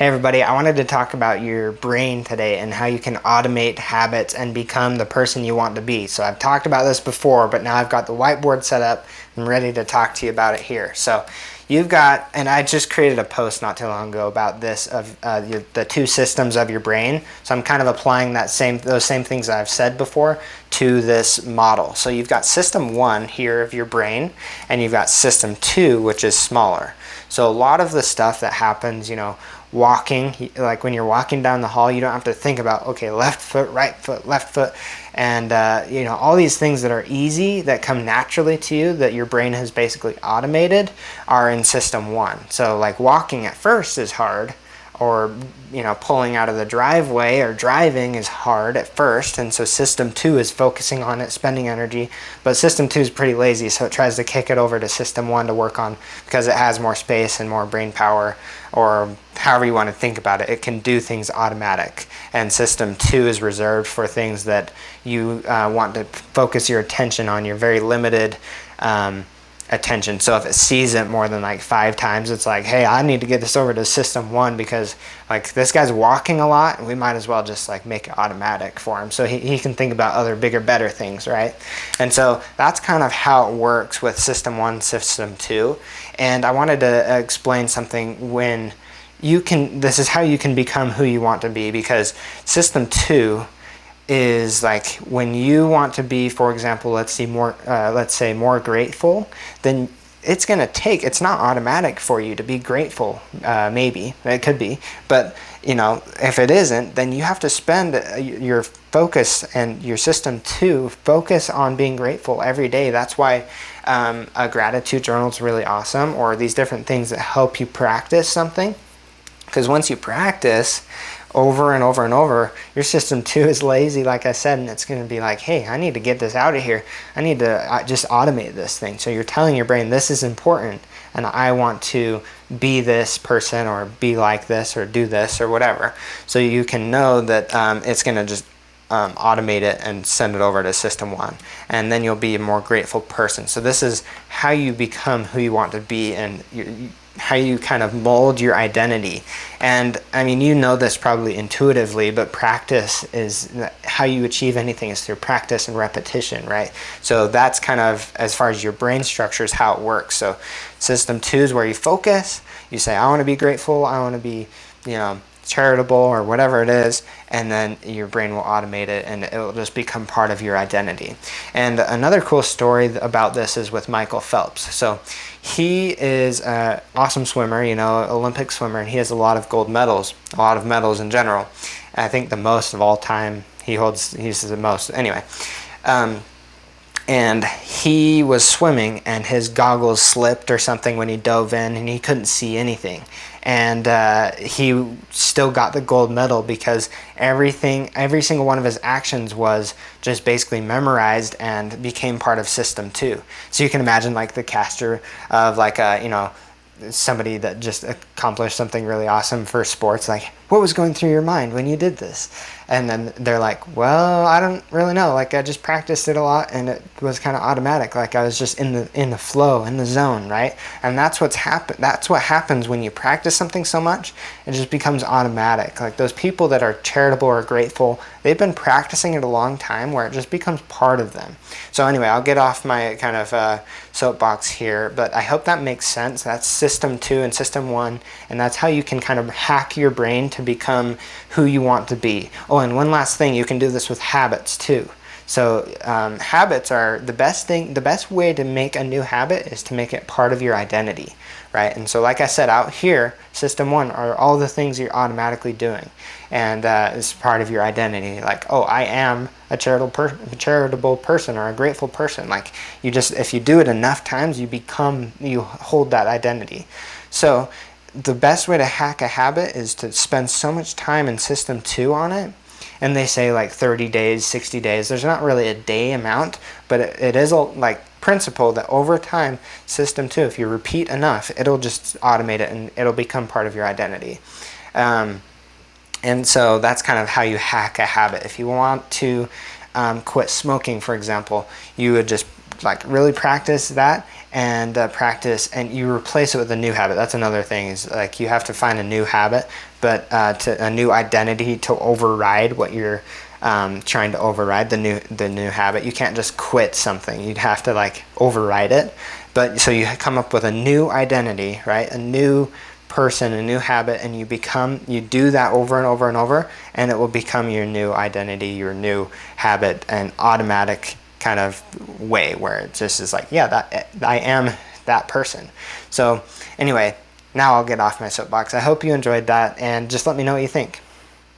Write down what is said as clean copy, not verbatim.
Hey everybody, I wanted to talk about your brain today and how you can automate habits and become the person you want to be. So I've talked about this before, but now I've got the whiteboard set up. I'm ready to talk to you about it here. So you've got, and I just created a post not too long ago about this of the two systems of your brain. So I'm kind of applying those same things that I've said before to this model. So you've got system 1 here of your brain, and you've got system 2, which is smaller. So a lot of the stuff that happens, walking, like when you're walking down the hall, you don't have to think about, okay, left foot, right foot, left foot, and all these things that are easy, that come naturally to you, that your brain has basically automated, are in system 1. So like walking at first is hard, or pulling out of the driveway or driving is hard at first, and so system 2 is focusing on it, spending energy, but system 2 is pretty lazy, so it tries to kick it over to system 1 to work on, because it has more space and more brain power, or however you want to think about it. It can do things automatic, and system 2 is reserved for things that you want to focus your attention on. You're very limited attention. So if it sees it more than like 5 times, it's like, hey, I need to get this over to system 1, because like this guy's walking a lot, and we might as well just like make it automatic for him, so he can think about other bigger, better things, right? And so that's kind of how it works with system 1, system 2. And I wanted to explain something. When this is how you can become who you want to be, because system 2 is like when you want to be, for example, let's say more grateful, then it's not automatic for you to be grateful. Maybe it could be, but if it isn't, then you have to spend your focus and your system 2 focus on being grateful every day. That's why a gratitude journal is really awesome, or these different things that help you practice something. Because once you practice over and over and over, your system 2 is lazy, like I said, and it's going to be like, hey, I need to get this out of here. I need to just automate this thing. So you're telling your brain, this is important, and I want to be this person, or be like this, or do this, or whatever. So you can know that it's going to just automate it and send it over to system 1, and then you'll be a more grateful person. So this is how you become who you want to be, and how you kind of mold your identity. And I mean, this probably intuitively, but practice is how you achieve anything, is through practice and repetition, right? So that's kind of, as far as your brain structure, is how it works. So system 2 is where you focus. You say, I want to be grateful, I want to be charitable, or whatever it is, and then your brain will automate it, and it will just become part of your identity. And another cool story about this is with Michael Phelps. So he is an awesome swimmer, Olympic swimmer, and he has a lot of gold medals, a lot of medals in general. I think the most of all time, he's the most. Anyway, and he was swimming, and his goggles slipped or something when he dove in, and he couldn't see anything. And he still got the gold medal, because every single one of his actions was just basically memorized and became part of system 2. So you can imagine like the caster of like somebody that just accomplished something really awesome for sports, like, what was going through your mind when you did this? And then they're like, well, I don't really know, like I just practiced it a lot, and it was kind of automatic, like I was just in the flow, in the zone, right? And that's what happens when you practice something so much. It just becomes automatic. Like those people that are charitable or grateful, they've been practicing it a long time, where it just becomes part of them. So anyway, I'll get off my kind of soapbox here, but I hope that makes sense. That's system 2 and system 1, and that's how you can kind of hack your brain to become who you want to be. Oh, and one last thing, you can do this with habits too. So habits are the best thing. The best way to make a new habit is to make it part of your identity, right? And so like I said, out here, system 1 are all the things you're automatically doing, and it's part of your identity. Like, oh, I am a charitable person, or a grateful person. Like if you do it enough times, you hold that identity. So the best way to hack a habit is to spend so much time in system 2 on it. And they say like 30 days, 60 days. There's not really a day amount, but it is a principle that over time, system 2, if you repeat enough, it'll just automate it, and it'll become part of your identity. And so that's kind of how you hack a habit. If you want to quit smoking, for example, you would just really practice that, and practice, and you replace it with a new habit. That's another thing, is like you have to find a new habit, but to a new identity to override what you're trying to override, the new habit. You can't just quit something. You'd have to like override it. But so you come up with a new identity, right? A new person, a new habit, and you do that over and over and over, and it will become your new identity, your new habit, an automatic kind of way where it just is like, yeah, that I am that person. So anyway, now I'll get off my soapbox. I hope you enjoyed that, and just let me know what you think.